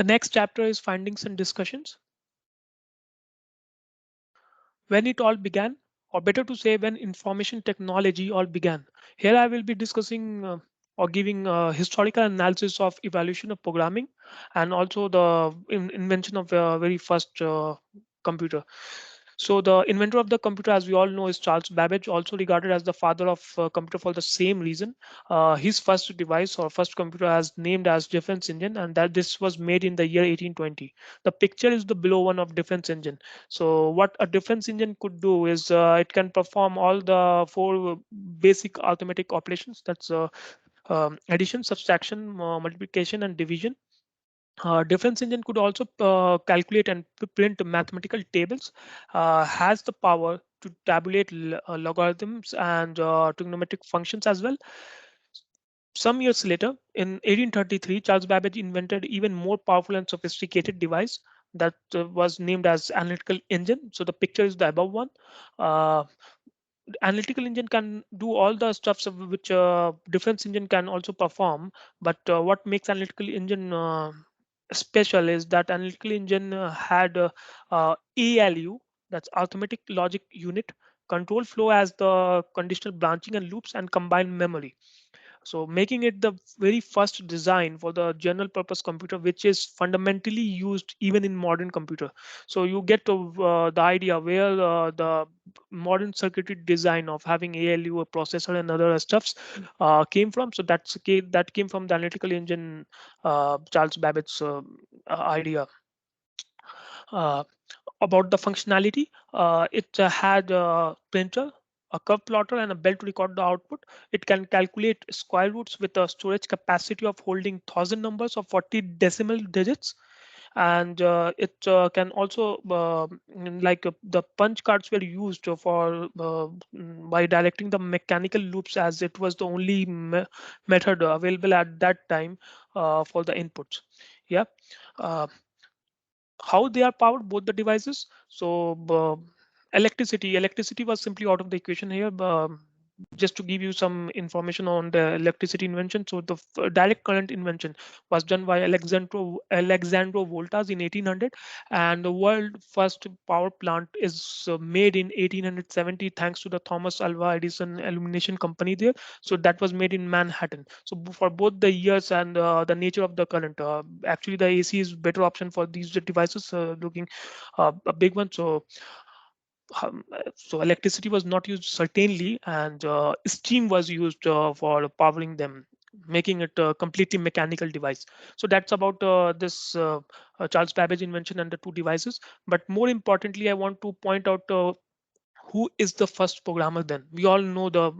The next chapter is findings and discussions. When it all began, or better to say, when information technology all began. Here I will be discussing or giving historical analysis of evolution of programming and also the invention of the very first computer. So the inventor of the computer, as we all know, is Charles Babbage, also regarded as the father of computer for the same reason. His first device or first computer was named as Defense Engine, and that this was made in the year 1820. The picture is the below one of Defense Engine. So what a Defense Engine could do is it can perform all the four basic arithmetic operations. That's addition, subtraction, multiplication, and division. Difference engine could also calculate and print mathematical tables, has the power to tabulate logarithms and trigonometric functions as well. Some years later, in 1833, Charles Babbage invented even more powerful and sophisticated device that was named as analytical engine. So the picture is the above one. Uh, Analytical engine can do all the stuffs of which difference engine can also perform, but what makes analytical engine special is that analytical engine had ALU, that's arithmetic logic unit, control flow as the conditional branching and loops, and combined memory, so making it the very first design for the general purpose computer, which is fundamentally used even in modern computer. So you get to the idea where the modern circuitry design of having ALU, a processor, and other stuffs came from. So that came from the analytical engine, Charles Babbage's idea. Uh, about the functionality, it had a printer, a curve plotter, and a bell to record the output. It can calculate square roots with a storage capacity of holding 1,000 numbers of 40 decimal digits. And it can also, the punch cards were used for by directing the mechanical loops, as it was the only method available at that time for the inputs. Yeah. Uh, how they are powered, both the devices. So electricity was simply out of the equation here. Just to give you some information on the electricity invention, so the direct current invention was done by Alexandro Voltas in 1800, and the world first power plant is made in 1870 thanks to the Thomas Alva Edison illumination company there. So that was made in Manhattan. So for both the years and the nature of the current, actually the AC is better option for these devices, looking a big one. So electricity was not used certainly, and steam was used for powering them, making it a completely mechanical device. So that's about this Charles Babbage invention and the two devices. But more importantly, I want to point out who is the first programmer. Then we all know the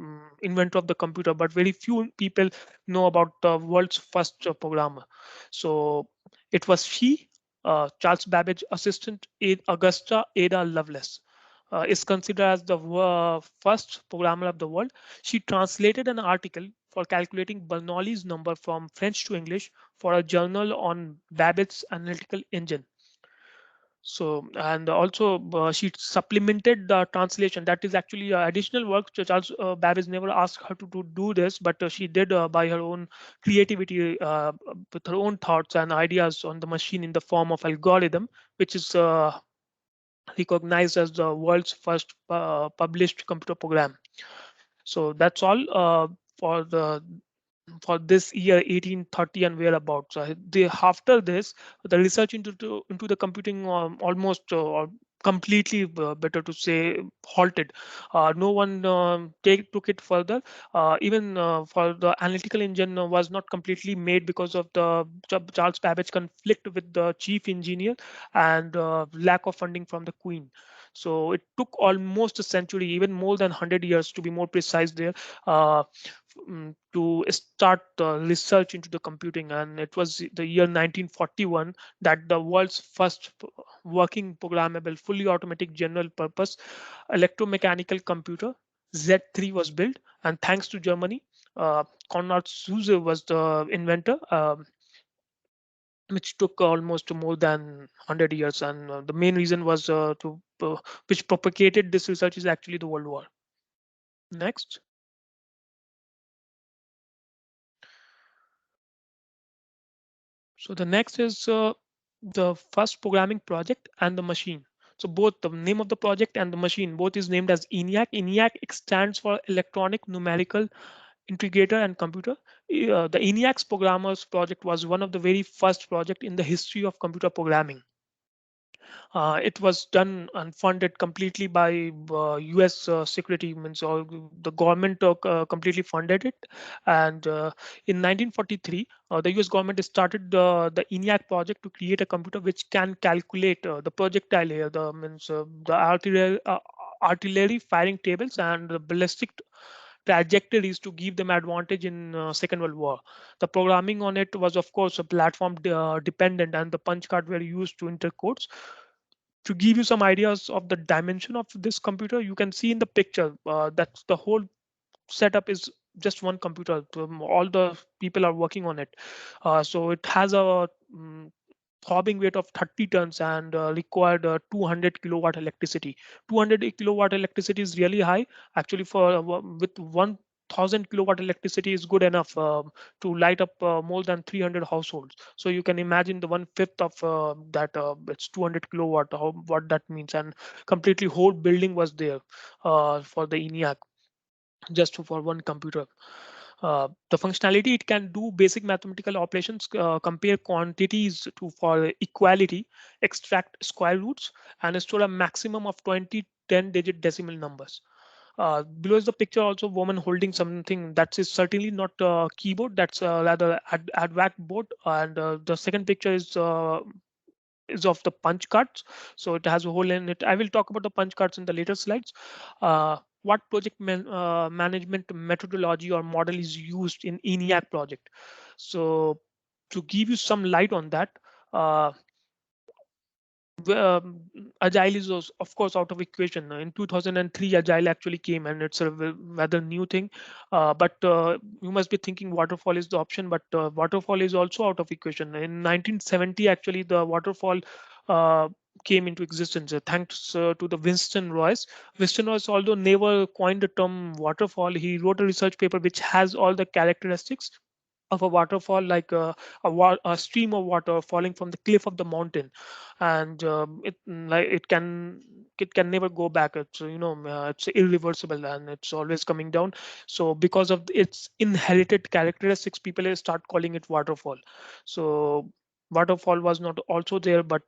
inventor of the computer, but very few people know about the world's first programmer. So it was she, Charles Babbage assistant Augusta Ada Lovelace, is considered as the first programmer of the world. She translated an article for calculating Bernoulli's number from French to English for a journal on Babbage's analytical engine. So, and also she supplemented the translation. That is actually additional work. Charles Babbage never asked her to do this, but she did by her own creativity, with her own thoughts and ideas on the machine in the form of algorithm, which is recognized as the world's first published computer program. So that's all for this year 1830 and whereabouts. After this, the research into the computing almost or completely, better to say, halted. No one took it further. Even for the analytical engine was not completely made because of the Charles Babbage conflict with the chief engineer and lack of funding from the Queen. So it took almost a century, even more than 100 years to be more precise there, to start research into the computing. And it was the year 1941 that the world's first working programmable fully automatic general purpose electromechanical computer Z3 was built. And thanks to Germany, Konrad Zuse was the inventor, which took almost more than 100 years. And the main reason was to which propagated this research is actually the World War. Next. So the next is the first programming project and the machine. So both the name of the project and the machine both is named as ENIAC. ENIAC stands for Electronic Numerical Integrator and Computer. The ENIAC's programmers project was one of the very first project in the history of computer programming. It was done and funded completely by US security, means all the government completely funded it. And in 1943, the US government started the ENIAC project to create a computer which can calculate the projectile here, the means the artillery firing tables and the ballistic trajectories to give them advantage in Second World War. The programming on it was, of course, a platform dependent, and the punch card were used to enter codes. To give you some ideas of the dimension of this computer, you can see in the picture that the whole setup is just one computer. All the people are working on it. So it has a throbbing weight of 30 tons and required 200 kilowatt electricity. 200 kilowatt electricity is really high. Actually, for with 1,000 kilowatt electricity is good enough to light up more than 300 households. So you can imagine the 1/5 of that. It's 200 kilowatt. What that means, and completely whole building was there for the ENIAC, just for one computer. The functionality, it can do basic mathematical operations, compare quantities to for equality, extract square roots, and store a maximum of 20 10-digit decimal numbers. Below is the picture also woman holding something that is certainly not a keyboard, that's rather advac board. And the second picture is of the punch cards. So it has a hole in it. I will talk about the punch cards in the later slides. What project management methodology or model is used in ENIAC project? So to give you some light on that, uh, agile is of course out of equation. In 2003 agile actually came, and it's a rather new thing. But you must be thinking waterfall is the option, but waterfall is also out of equation. In 1970 actually the waterfall uh, came into existence, thanks to the Winston Royce. Winston Royce, although never coined the term waterfall, he wrote a research paper which has all the characteristics of a waterfall, like a stream of water falling from the cliff of the mountain. And it can never go back. It's it's irreversible, and it's always coming down. So because of its inherited characteristics, people start calling it waterfall. So waterfall was not also there, but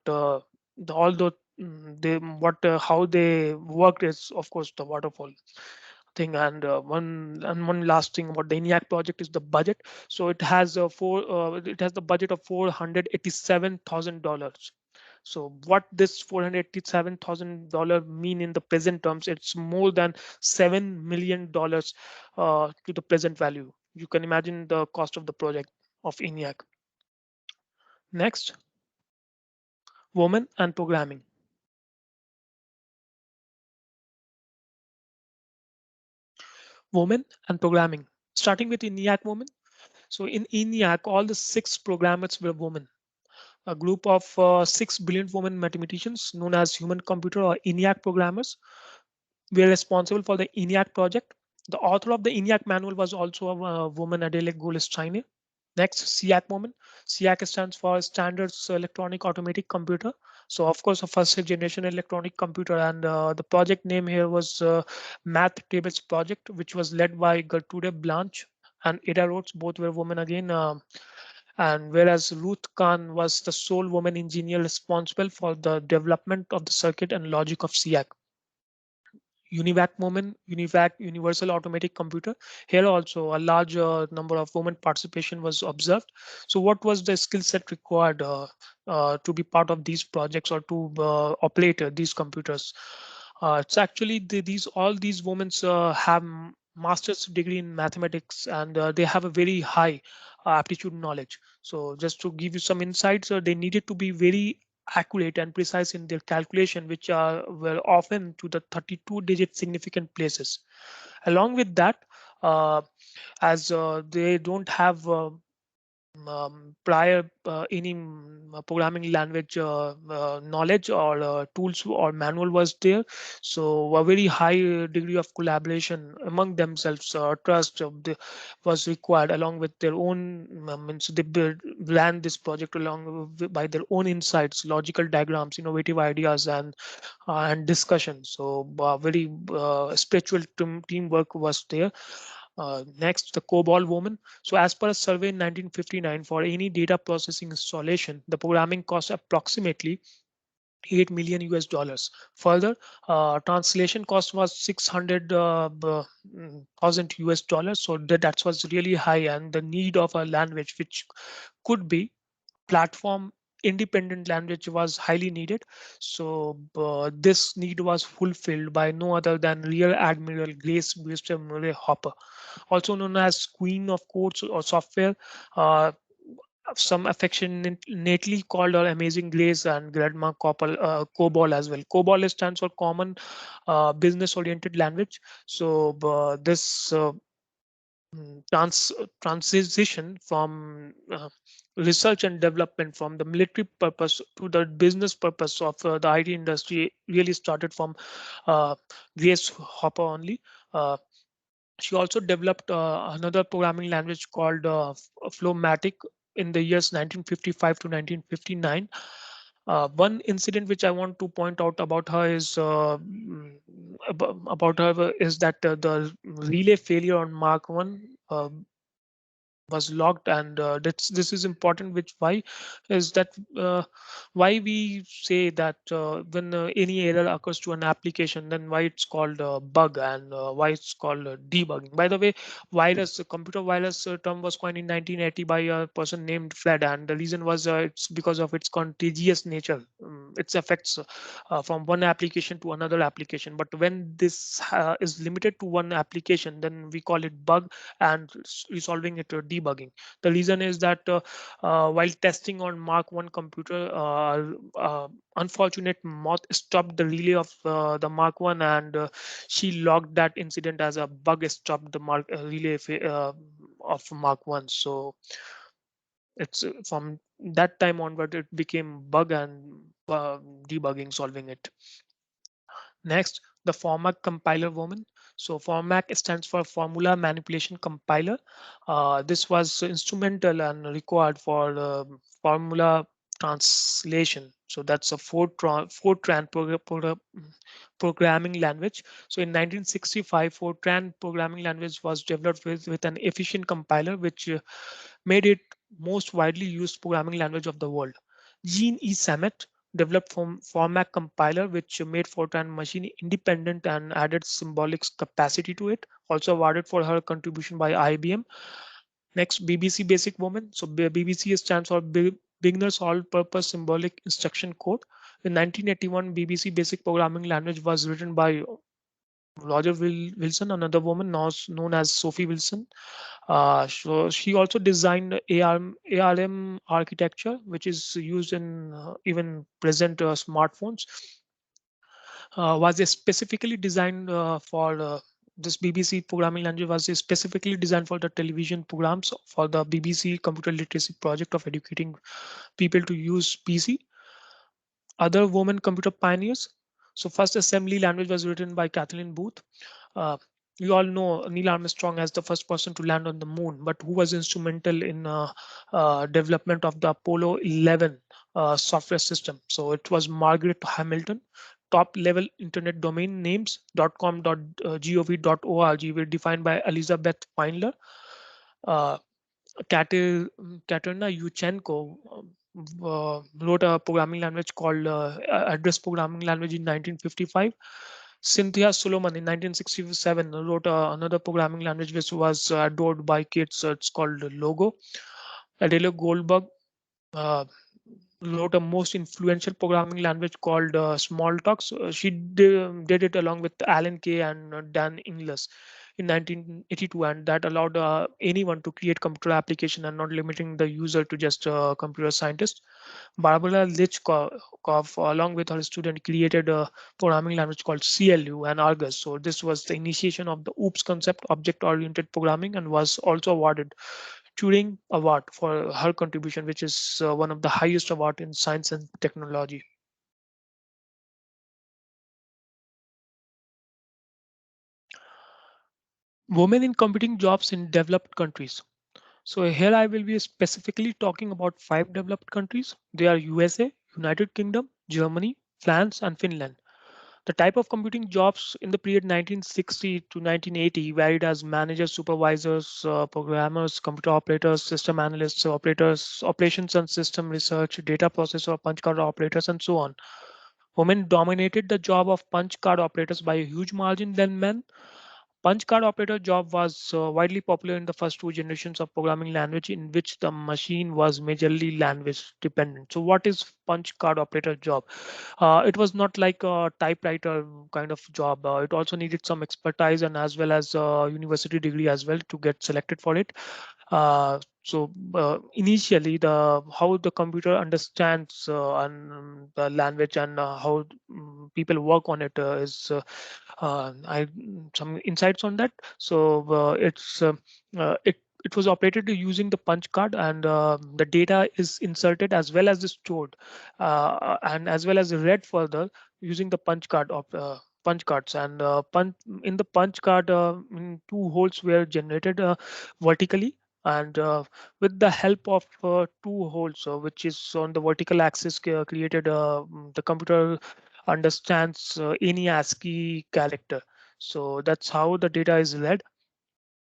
although they what how they worked is of course the waterfall thing. And one last thing about the ENIAC project is the budget. So it has the budget of $487,000. So what this $487,000 mean in the present terms? It's more than $7 million to the present value. You can imagine the cost of the project of ENIAC. Next, women and programming. Women and programming. Starting with ENIAC women. So in ENIAC, all the 6 programmers were women. A group of 6 brilliant women mathematicians known as human computer or ENIAC programmers were responsible for the ENIAC project. The author of the ENIAC manual was also a woman, Adele Goldsteiner. Next, SEAC woman. SEAC stands for Standards Electronic Automatic Computer. So of course, a first generation electronic computer, and the project name here was Math Tables Project, which was led by Gertrude Blanche and Ada Rhodes. Both were women again. And whereas Ruth Kahn was the sole woman engineer responsible for the development of the circuit and logic of SEAC. UNIVAC women, UNIVAC Universal Automatic Computer. Here also a large number of women participation was observed. So what was the skill set required to be part of these projects or to operate these computers? It's actually all these women have master's degree in mathematics, and they have a very high aptitude knowledge. So just to give you some insights, they needed to be very accurate and precise in their calculation, which were often to the 32-digit significant places. Along with that, uh, as they don't have prior any programming language knowledge or tools or manual was there. So a very high degree of collaboration among themselves, trust was required along with their own means they ran this project along by their own insights, logical diagrams, innovative ideas, and discussion. So very spiritual teamwork was there. Next, the COBOL woman. So as per a survey in 1959, for any data processing installation, the programming cost approximately 8 million US dollars. Further, translation cost was 600 thousand US dollars. So that was really high, and the need of a language which could be platform independent language was highly needed. So this need was fulfilled by no other than Rear Admiral Grace Brewster Murray Hopper, also known as Queen of Codes or Software. Uh, some affectionately called her Amazing Grace and Grandma COBOL as well. COBOL stands for Common Business Oriented Language. So this transition from research and development from the military purpose to the business purpose of the IT industry really started from uh, Grace Hopper only. Uh, she also developed another programming language called Flowmatic in the years 1955 to 1959. One incident which I want to point out about her is about her is that the relay failure on Mark 1 was locked, and this is important, which why is that why we say that when any error occurs to an application, then why it's called a bug, and why it's called debugging. By the way, virus computer virus term was coined in 1980 by a person named Fred, and the reason was it's because of its contagious nature. Its effects from one application to another application, but when this is limited to one application, then we call it bug, and resolving it debugging. The reason is that while testing on Mark 1 computer, unfortunate moth stopped the relay of the Mark 1, and she logged that incident as a bug stopped the relay of Mark 1. So it's from that time onward it became bug and debugging, solving it. Next, the Formac compiler woman. So Formac stands for Formula Manipulation Compiler. This was instrumental and required for formula translation. So that's a Fortran programming language. So in 1965, Fortran programming language was developed with an efficient compiler, which made it most widely used programming language of the world. Jean E. Sammet developed from Formac compiler, which made Fortran machine independent and added symbolic capacity to it. Also awarded for her contribution by IBM. Next, BBC Basic Woman. So BBC stands for Beginners All-Purpose Symbolic Instruction Code. In 1981, BBC Basic Programming Language was written by Roger Wilson, another woman now known as Sophie Wilson. So she also designed ARM architecture, which is used in even present smartphones. Was specifically designed for this BBC programming language was specifically designed for the television programs for the BBC Computer Literacy Project of educating people to use PC. Other women computer pioneers. So first assembly language was written by Kathleen Booth. Uh, you all know Neil Armstrong as the first person to land on the moon, but who was instrumental in development of the Apollo 11 software system. So it was Margaret Hamilton. Top level internet domain names .com, .gov, .org were defined by Elizabeth Peinler. Uh, Katerina Yuchenko wrote a programming language called Address Programming Language in 1955. Cynthia Solomon in 1967 wrote another programming language which was adored by kids. It's called Logo. Adele Goldberg uh, wrote a most influential programming language called Smalltalk. So, she did it along with Alan Kay and Dan Inglis in 1982, and that allowed anyone to create computer application and not limiting the user to just computer scientist. Barbara Lichkov, along with her student, created a programming language called CLU and Argus. So this was the initiation of the OOPS concept, object-oriented programming, and was also awarded Turing Award for her contribution, which is one of the highest award in science and technology. Women in computing jobs in developed countries. So here I will be specifically talking about 5 developed countries. They are USA, United Kingdom, Germany, France, and Finland. The type of computing jobs in the period 1960 to 1980 varied as managers, supervisors, programmers, computer operators, system analysts, operators, operations and system research, data processor, punch card operators, and so on. Women dominated the job of punch card operators by a huge margin than men. Punch card operator job was widely popular in the first 2 generations of programming language in which the machine was majorly language dependent. So what is punch card operator job? It was not like a typewriter kind of job. It also needed some expertise and as well as a university degree as well to get selected for it. Initially, the how the computer understands and the language and how people work on it is I some insights on that. So it was operated using the punch card, and the data is inserted as well as is stored, and as well as read further using the punch card of punch cards. And punch in the punch card, 2 holes were generated vertically, and with the help of 2 holes, which is on the vertical axis, created the computer understands any ASCII character. So that's how the data is read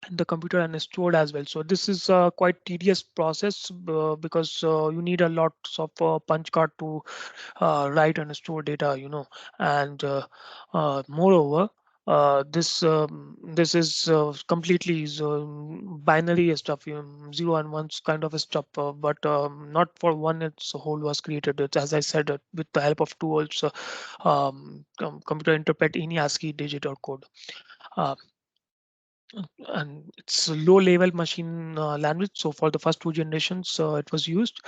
in the computer and is stored as well. So this is a quite tedious process because you need a lot of punch card to write and store data, and moreover, this is completely binary stuff, 0 and 1s kind of a stuff, but not for one its whole was created. As I said, with the help of tools, computer interpret any ASCII digit or code. Uh, and it's a low level machine language. So for the first 2 generations it was used.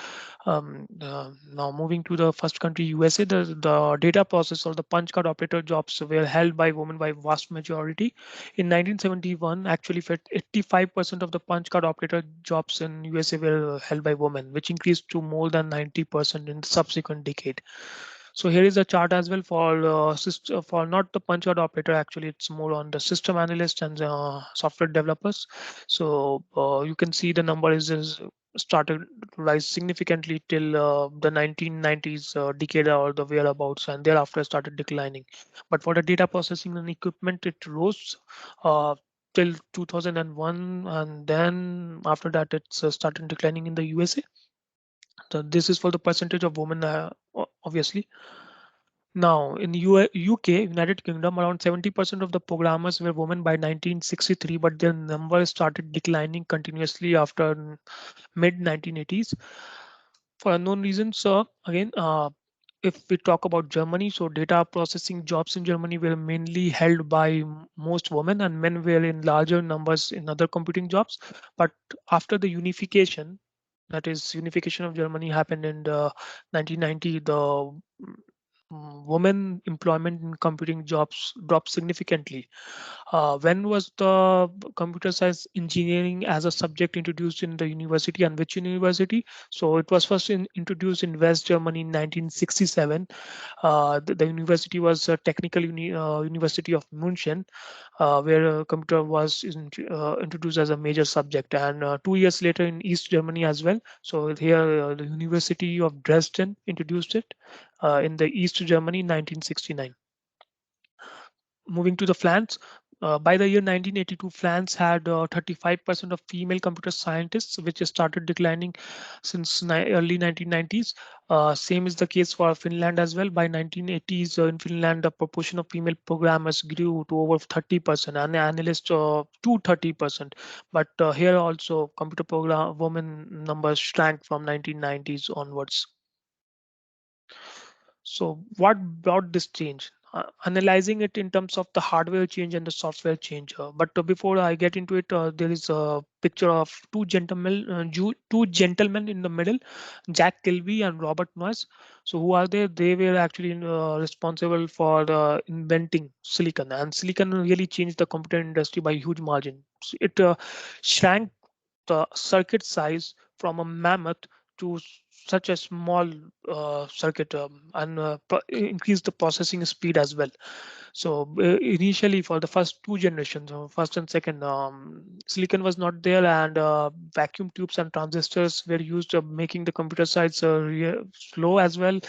Now moving to the first country, USA, the data process or the punch card operator jobs were held by women by vast majority. In 1971, actually 85% of the punch card operator jobs in USA were held by women, which increased to more than 90% in the subsequent decade. So here is a chart as well for for not the punch card operator. Actually, it's more on the system analyst and software developers. So you can see the number is started to rise significantly till the 1990s decade or the whereabouts, and thereafter started declining. But for the data processing and equipment, it rose till 2001, and then after that it's started declining in the USA. So this is for the percentage of women, obviously. Now, in UK, United Kingdom, around 70% of the programmers were women by 1963, but their number started declining continuously after mid 1980s for unknown reasons. So again, if we talk about Germany, so data processing jobs in Germany were mainly held by most women, and men were in larger numbers in other computing jobs. But after the unification, that is unification of Germany happened in the 1990, the women employment in computing jobs dropped significantly. When was the computer science engineering as a subject introduced in the university, and which university? So it was first introduced in West Germany in 1967. The university was a technical University of München, where computer was introduced as a major subject, and 2 years later in East Germany as well. So here the University of Dresden introduced it in the East Germany in 1969. Moving to the France, by the year 1982, France had 35% of female computer scientists, which has started declining since early 1990s. Same is the case for Finland as well. By 1980s, in Finland, the proportion of female programmers grew to over 30%, and analysts to 30%. But here also, computer program women numbers shrank from 1990s onwards. So what brought this change? Analyzing it in terms of the hardware change and the software change. But before I get into it, there is a picture of two gentlemen in the middle, Jack Kilby and Robert Noyce. So who are they? They were actually responsible for inventing silicon, and silicon really changed the computer industry by huge margin. So it shrank the circuit size from a mammoth to such a small circuit, and increase the processing speed as well. So initially for the first two generations, first and second, silicon was not there, and vacuum tubes and transistors were used, making the computer size slow as well,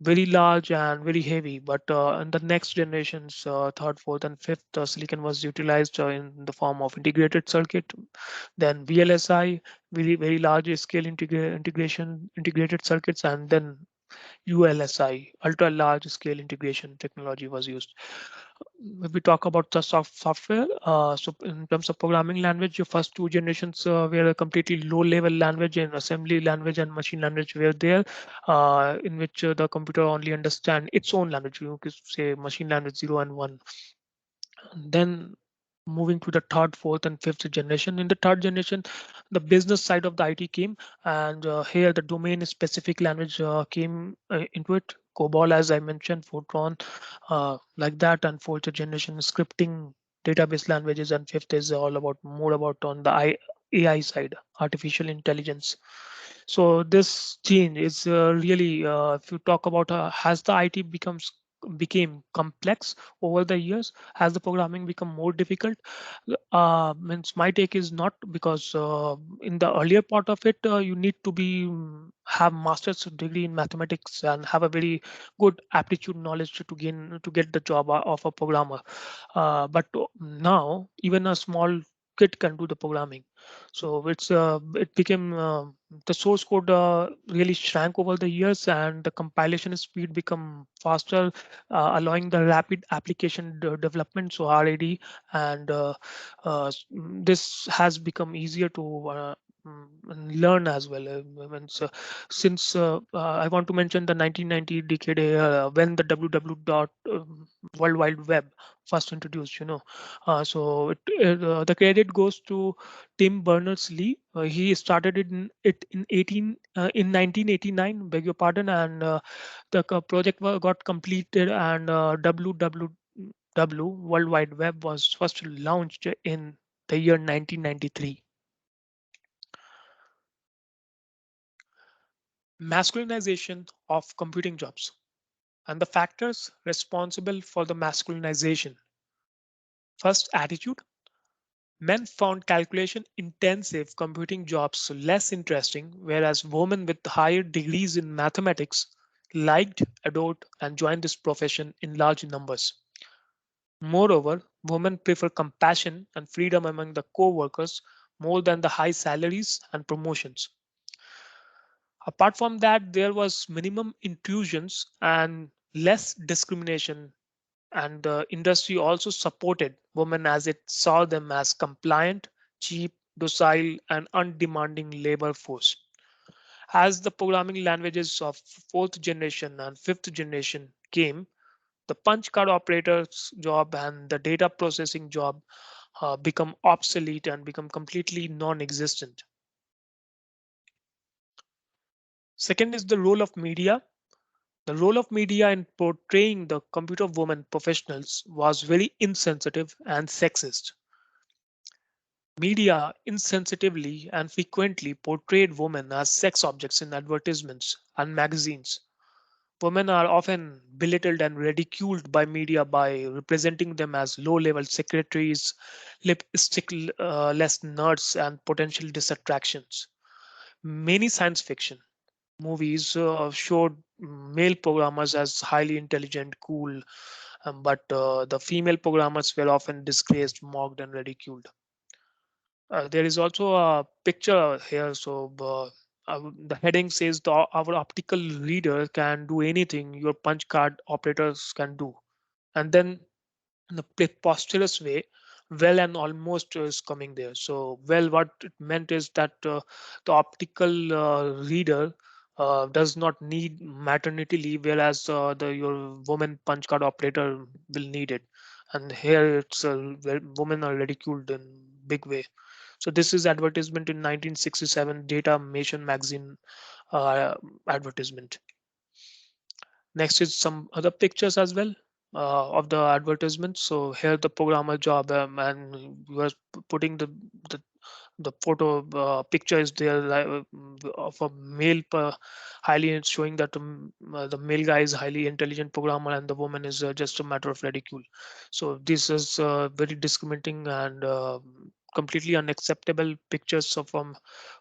very large and very heavy. But in the next generations, third, fourth, and fifth, silicon was utilized in the form of integrated circuit. Then VLSI, very large scale integrated circuits, and then ULSI, ultra large scale integration technology was used. If we talk about the software, so in terms of programming language, your first two generations were a completely low level language, and assembly language and machine language were there, in which the computer only understand its own language. You could say machine language 0 and 1. Then moving to the third, fourth, and fifth generation. In the third generation, the business side of the IT came, and here the domain specific language came into it. COBOL, as I mentioned, Fortran, like that, and fourth generation scripting, database languages, and fifth is all about more about on the AI side, artificial intelligence. So this change is really, if you talk about has the IT became complex over the years, has the programming become more difficult? Means my take is not, because in the earlier part of it, you need to be have master's degree in mathematics and have a very good aptitude knowledge to get the job of a programmer. But now even a small kid can do the programming. So it became, the source code really shrank over the years, and the compilation speed become faster, allowing the rapid application development, so RAD, and this has become easier to learn as well. Since I want to mention the 1990 decade, when the www dot World Wide Web first introduced, the credit goes to Tim Berners-Lee. He started it in 1989, beg your pardon, and the project got completed, and www World Wide Web was first launched in the year 1993. Masculinization of computing jobs and the factors responsible for the masculinization. First, attitude. Men found calculation intensive computing jobs less interesting, whereas women with higher degrees in mathematics liked, adored, and joined this profession in large numbers. Moreover, women prefer compassion and freedom among the co-workers more than the high salaries and promotions. Apart from that, there was minimum intrusions and less discrimination, and the industry also supported women as it saw them as compliant, cheap, docile, and undemanding labor force. As the programming languages of fourth generation and fifth generation came, the punch card operator's job and the data processing job become obsolete and become completely non-existent. Second is the role of media. The role of media in portraying the computer woman professionals was very insensitive and sexist. Media insensitively and frequently portrayed women as sex objects in advertisements and magazines. Women are often belittled and ridiculed by media by representing them as low-level secretaries, lipstick-less nerds, and potential distractions. Many science fiction movies showed male programmers as highly intelligent, cool, but the female programmers were often disgraced, mocked, and ridiculed. There is also a picture here. So the heading says our optical reader can do anything your punch card operators can do. And then in a preposterous way, well and almost is coming there. So well, what it meant is that the optical reader does not need maternity leave, whereas your woman punch card operator will need it. And here it's women are ridiculed in big way. So this is advertisement in 1967 Data Mation magazine advertisement. Next is some other pictures as well of the advertisement. So here the programmer job, and you are putting the the photo picture is there of a male highly showing that the male guy is highly intelligent programmer and the woman is just a matter of ridicule. So this is very discriminating and completely unacceptable pictures of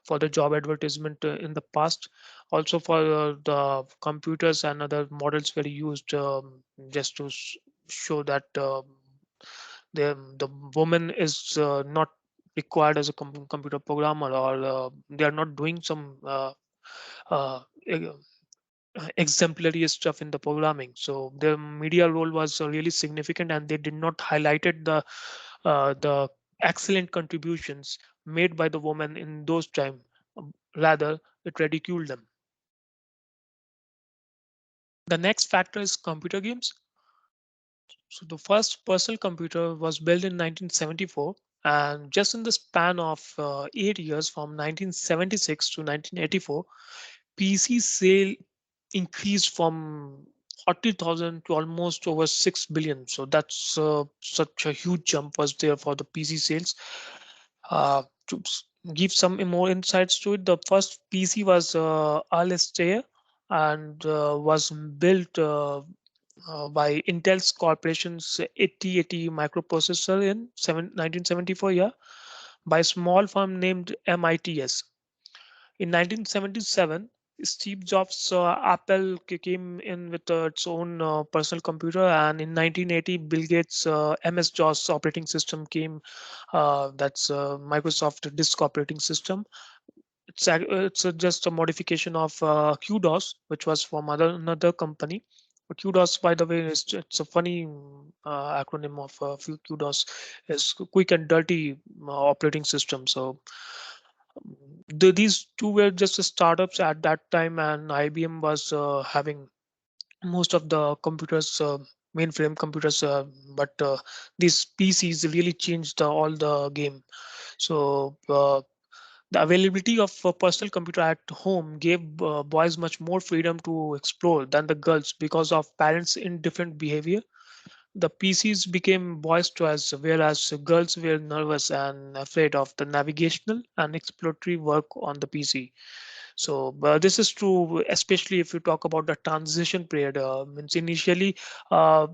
for the job advertisement in the past. Also for the computers and other models were used just to show that the woman is not required as a computer programmer, or they are not doing some uh, e- exemplary stuff in the programming. So their media role was really significant, and they did not highlighted the excellent contributions made by the woman in those time. Rather, it ridiculed them. The next factor is computer games. So the first personal computer was built in 1974, and just in the span of 8 years, from 1976 to 1984, PC sale increased from 40,000 to almost over 6 billion. So that's such a huge jump was there for the PC sales. To give some more insights to it, the first PC was Alistair and was built by Intel's Corporation's 8080 microprocessor in 1974, yeah, by a small firm named MITS. In 1977, Steve Jobs Apple came in with its own personal computer, and in 1980, Bill Gates MS-DOS operating system came. That's Microsoft Disk operating system. It's just a modification of QDOS, which was from another company. QDOS, by the way, it's a funny acronym of QDOS, is quick and dirty operating system. So these two were just startups at that time, and IBM was having most of the computers, mainframe computers, but these PCs really changed all the game. So the availability of a personal computer at home gave boys much more freedom to explore than the girls because of parents' indifferent behavior. The PCs became boys' toys, whereas girls were nervous and afraid of the navigational and exploratory work on the PC. So this is true, especially if you talk about the transition period. Means initially, uh,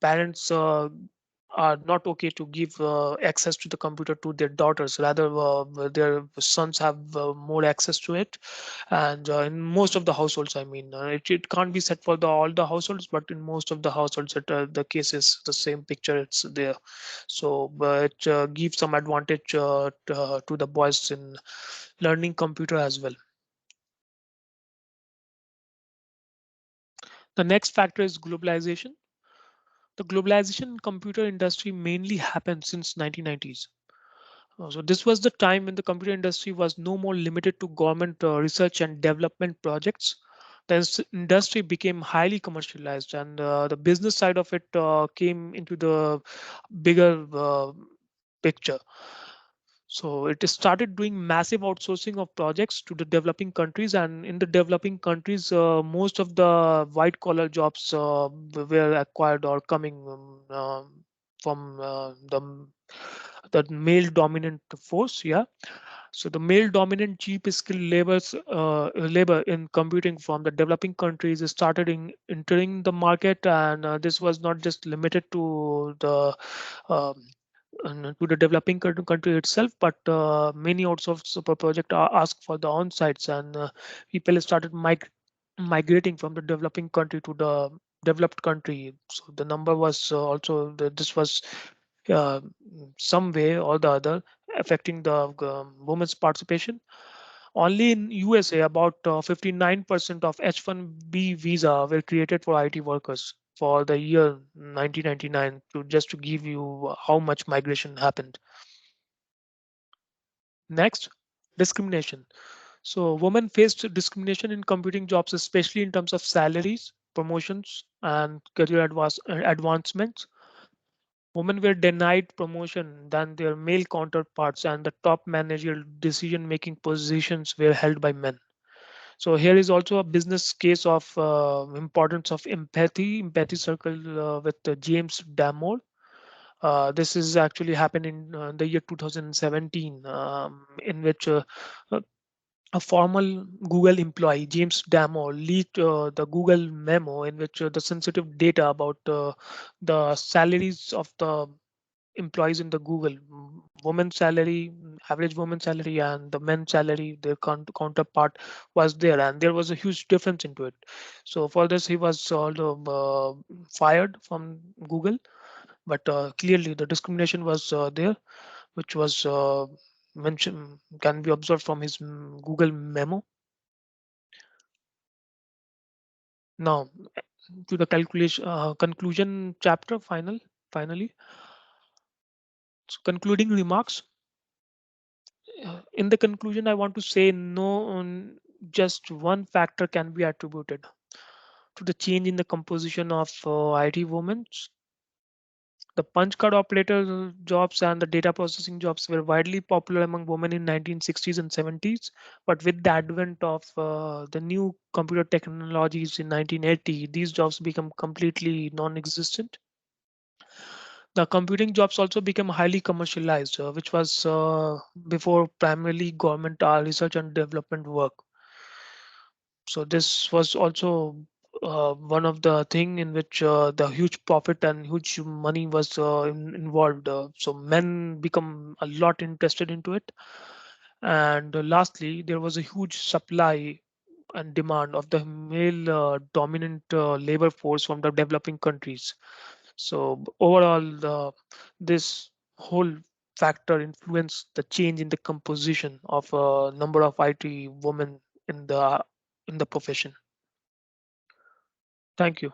parents are not okay to give access to the computer to their daughters. Rather, their sons have more access to it, and in most of the households, I mean, it can't be said for all the households, but in most of the households, the case is the same picture. It's there, so it gives some advantage to the boys in learning computer as well. The next factor is globalization. The globalization in computer industry mainly happened since 1990s. So this was the time when the computer industry was no more limited to government research and development projects. The industry became highly commercialized, and the business side of it came into the bigger picture. So it started doing massive outsourcing of projects to the developing countries, and in the developing countries, most of the white collar jobs were acquired or coming from the male dominant force. Yeah, so the male dominant cheap skill labor in computing from the developing countries started entering the market, and this was not just limited um, to the developing country itself, but many outsourced project ask for the on-sites, and people started migrating from the developing country to the developed country. So the number was this was uh, some way or the other affecting the women's participation. Only in USA, about 59% of H-1B visa were created for IT workers for the year 1999, to just to give you how much migration happened. Next, discrimination. So women faced discrimination in computing jobs, especially in terms of salaries, promotions, and career advancements. Women were denied promotion than their male counterparts, and the top managerial decision-making positions were held by men. So here is also a business case of importance of empathy circle with James Damore. This is actually happened in the year 2017, in which uh, a formal Google employee, James Damore, leaked the Google memo in which the sensitive data about the salaries of the employees in the Google, women's salary, average women's salary, and the men's salary, their counterpart was there, and there was a huge difference into it. So for this, he was fired from Google, but clearly the discrimination was there, which was mentioned, can be observed from his Google memo. Now to the calculation conclusion chapter, finally. So concluding remarks. In the conclusion, I want to say no, just one factor can be attributed to the change in the composition of IT women. The punch card operator jobs and the data processing jobs were widely popular among women in 1960s and 70s, but with the advent of the new computer technologies in 1980, these jobs become completely non-existent. The computing jobs also became highly commercialized, which was before primarily government research and development work. So this was also one of the thing in which the huge profit and huge money was involved. So men become a lot interested into it. And lastly, there was a huge supply and demand of the male dominant labor force from the developing countries. So overall, this whole factor influenced the change in the composition of a number of IT women in the profession. Thank you.